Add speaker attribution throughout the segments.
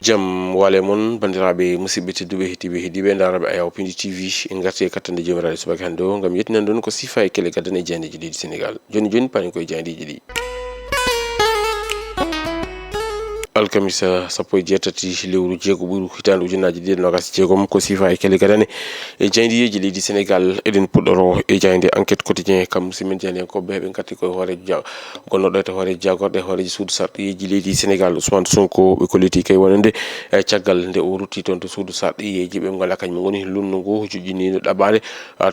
Speaker 1: jam wale mon bandiraɓe musidɓe tedduɓe hettiɓe heeɗiɓe daraɓe ayaw pindi tv en garti e kattande jomiraɗo subaka hande o gam yettinan ɗon ko sifa e kele gaddan e jandeji leydi sénégal joni pani koye jandeji ɗi alkamisa sappo e jeetati lewru jeego ɓuru hitande ujunnaji ɗiɗi nogas jeegom ko sifa e kele gadane e jaydiyeji leydi sénégal eɗen puɗɗoro e jayde enquête quotidien kam musidmen janiyankoɓe ɓe gatti koye hoore gonnoɗo e hoore jagorɗe hooreji suudu sarɗiyeji leydi sénégal Ousmane Sonko ɓe kolliti kay wonande caggal nde o rutti toon to suudu sarɗiyeji ɓe gala kañum goni lundu ngu juƴƴiniɗo ɗaɓade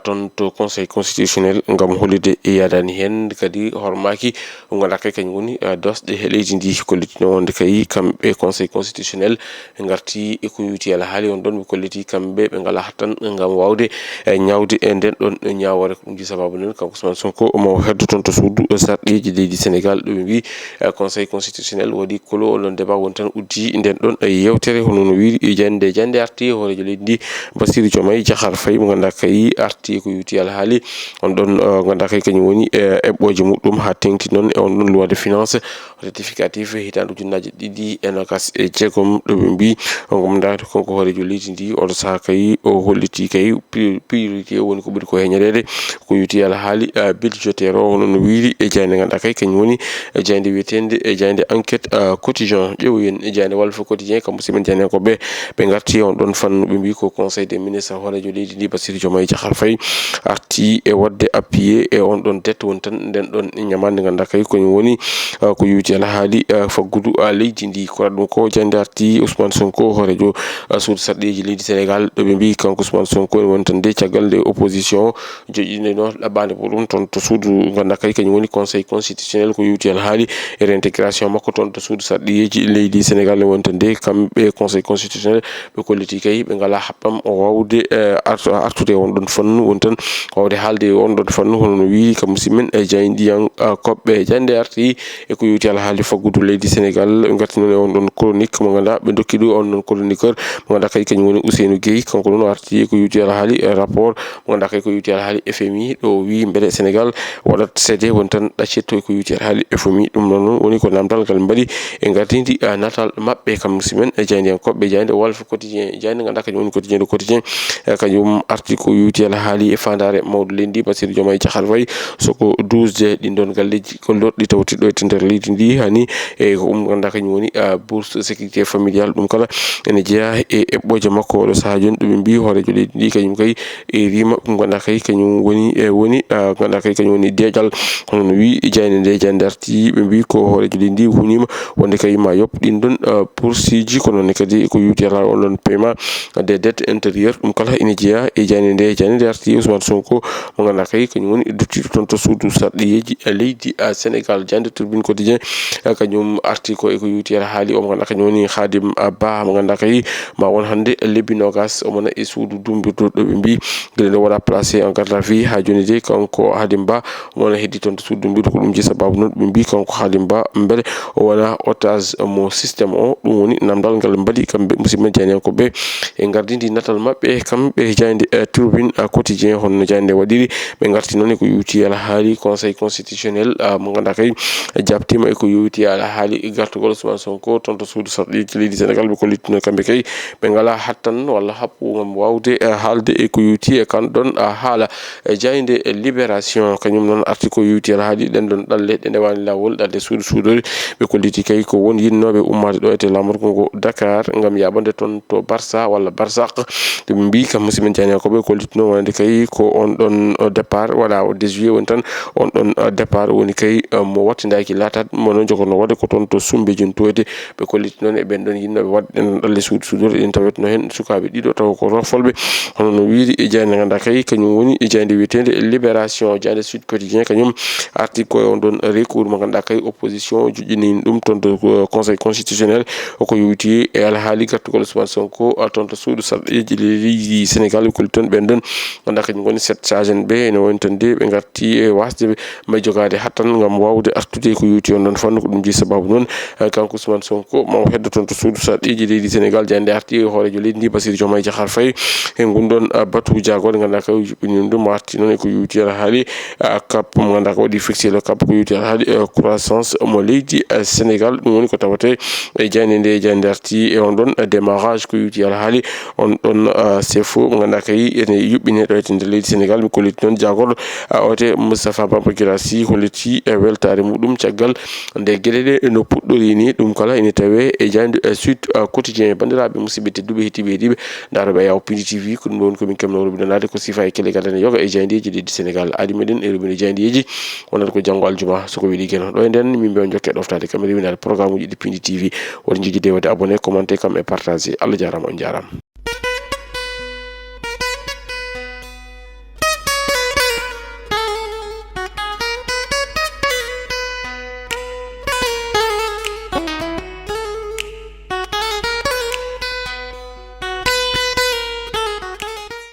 Speaker 1: toon to conseil constitutionnel gam hollide e yadani hen kadi hormaki gala kay kañum woni dosɗe leydi ndi kollitino wonde kay kamɓe conseil constitutionnel garti e ko yuti ala haali on ɗon ɓe kolliti kamɓe ɓe ngala hattan gam wawde ñawde e nden ɗon ñawore ko ɗum ji sababu nden kanko Ousmane Sonko mo heddo toon to suudu sarɗiyeji leydi sénégal ɗum wi conseil constitutionnel waɗi kolo onon débat won tan uddi nden ɗon yewtere hono no wiiri jande arti hoorejo leydi ndi Bassirou Diomaye Diakhar Faye mo ganduɗa kay arti ko yuti ala haali on ɗon ganduɗa kay kañum woni eɓɓoje muɗum ha tengti noon e on ɗon loi de finance rectificatif hitande ujunnaje ɗiɗi e nogas e jeegom ɗo ɓe mbi gomdade konko hoorejo leydi ndi oɗo saaha kay o holliti kay priorité woni ko ɓuuri ko heññerede ko yuti ala haali budgétaire o hono no wiiri e jayde ganduɗa kay kañum woni jayde wiyetende e jayde enquête quotidien ƴeewoyen e jayde Walf quotidien kam musidɓe janiyankoɓe ɓe garti on ɗon fannu ɓe mbi ko conseil des ministres hoorejo leydi ndi Bassirou Diomaye Diakhar Faye arti e wadde appuyé e on ɗon dette woni tan nden ɗon ñamande ganduɗa kay kañum woni ko yuti ala haali faggudu leydi ndi ko ɗum ko jande arti Ousmane Sonko hoorejo suudu sarɗiyeji leydi sénégal ɗo ɓe mbi kanko Ousmane Sonko en woni tan nde caggal nde opposition joƴƴineno ɗaɓade muɗum toon to suudu ganduɗa kay kañum woni conseil constitutionnel ko yuti ala haali e réintégration makko toon to suudu sarɗiyeji leydi sénégal ne woni tan nde kamɓe conseil constitutionnel ɓe kolliti kay ɓe ngala haɓɓam wawde artude on ɗon fannu woni tan wawde haalde on ɗon fannu hono no wiiri kam musidmen e jaydiyan koɓɓe jande arti e ko yuti ala haali faggudu leydi sénégal ɓe garti noon e on ɗon chronique mo ganduɗa ɓe dokki ɗum on ɗon chroniqueur mo ganduɗa kay kañum woni Ousseynou Gueye kanko noon arti ko yuti ala haali rapport mo ganduɗa kay ko yuti ala haali FMI ɗo wi beele sénégal waɗat cédé woni tan ɗaccetto ko yuti ala haali FMI ɗum noon woni ko namdal ngal mbaɗi e gardidi natal mabɓe kam musidmen e jaydiyankoɓe jayde Walf quotidien jayde ganduɗa kañum woni quotidien de quotidien kañum arti ko yuti ala haali e fandare mawɗo leydi Bassirou Diomaye Diakhar Faye soko 12 ɗin ɗon galleji ko lorɗi tawtiɗo e nder leydi ndi hani e ko ɗum ganduɗa kañum woni bourse sécurité familiale ɗum kala ene jeeya e eɓɓoje makko oɗo saaha joni ɗum ɓe mbi hoorejo leydi ndi kañum kay e rima ɗum ganduɗa kay kañum woni ganduɗa kay kañum woni deƴal hono no wi jayde nde jande arti ɓe mbi ko hoorejo leydi ndi hunima wonde kay ma yob ɗin ɗon poursuiji ko noon kadi ko yuti ala on ɗon paiement des dettes intérieures ɗum kala ene jeeya e jayde nde arti Ousmane Sonko mo ganduɗa kay kañum woni duttiɗo toon to suudu sarɗiyeji leydi sénégal jande Tribune quotidien kañum arti ko eko yuti ala haali o mo ganduɗa kañum woni Khadim Ba mo ganduɗa kay ma won hande lebbi nogas omona e suudu dumbirɗo ɗo ɓe mbi gueɗe nde waɗa placé en garde à vue ha joni de kanko Khadim Ba omona heddi toon to suudu dumbirɗo ko ɗum ji sababu noon ɓe mbi kanko Khadim Ba beele o wona otage mo systéme o ɗum woni namdal ngal mbaɗi kamɓe musidɓe janiyankoɓe e gardidi natal mabɓe kamɓe jayde Tribune quotidien honno jayde waɗiri ɓe garti noon eko yuti ala haali conseil constitutionnel mo ganduɗa kay jabtima eko yuti ala haali gartugol Ousmane Sonko toon to suudu sarɗiyeji leydi sénégal ɓe kollitino kamɓe kay ɓe ngala hattan walla haɓɓu gam wawde haalde eko yuti e kan ɗon haala jayde libération kañum noon arti ko yuti ala haali ɗen ɗon ɗalle ɗe ndewani lawol ɗalle suudori ɓe kolliti kay ko woni yinnoɓe ummade ɗo ete lamorgo ngo Dakar gam yaɓande toon to Barça walla Barzak ɓe mbi kam musidɓe janiyankoɓe kollitino wonande kay ko on ɗon départ waɗa o déjuillet woni tan on ɗon départ woni kay mo wattidaki latat mono jogono wadde ko toon to Soumbédioune toyde ɓe kolliti noon e ɓen ɗon yinnoɓe wadde ɗen ɗalle suudori ɗen tawetno hen sukaɓe ɗiɗo taw ko rofolɓe hono no wiiri e jayde ganduɗa kay kañum woni e jayde wiyetede libération jayde Sud Quotidien kañum arti koye on ɗon recours mo ganduɗa kay opposition juƴƴini ɗum toon to conseil constitutionnel ko yuti e ala haali gartugol Ousmane Sonko toon to suudu sarɗiyeji leydi sénégal ɓe kolliti toon ɓen ɗon ganduɗa kañum woni 7 sagen ɓe ene woni tan de ɓe garti e wasde may jogade hattan gam wawde artude ko yuti on ɗon fannu ko ɗum ji sababu noon kanko Ousmane Sonko mo heddoton to suudu saɗiji leydi Sénégal jande arti hoorejo leydi ndi Bassirou Diomaye Diakhar Faye e gundon batu jagode ganduɗa ko yuɓɓini ɗum arti noon ko yuti haali cap mo ganduɗa ko waɗi fixé le cap ko yuti haali croissance mo leydi Sénégal ɗum woni ko tawate e jande arti e on ɗon démarrage ko yuti haali on ɗon CFO mo ganduɗa kay ene yuɓɓini ɗo e nder leydi Sénégal mi kolliti noon jagoɗo ote Moustapha Bamba Guirassy holliti e weltare muɗum caggal nde gueɗe ɗe no puɗɗori ni ɗum kala ene tawe e jande suite quotidien bandiraɓe musidɓe tedduɓe hettiɓe heeɗiɓe daroɓe yaw Pindi TV ko ɗum ɗon komin kemno rubinanade ko sifa e kele gadane yoga e jandeji leydi Sénégal adi meɗen e rubine jandeji wonata ko janggo aljuma soko weeli gueno ɗo e nden min mbiya jokke ɗoftade kam rewinade programme uji ɗi Pindi TV woto jigui de wadde abonné commenté kam e partagé Allah jarama on jarama.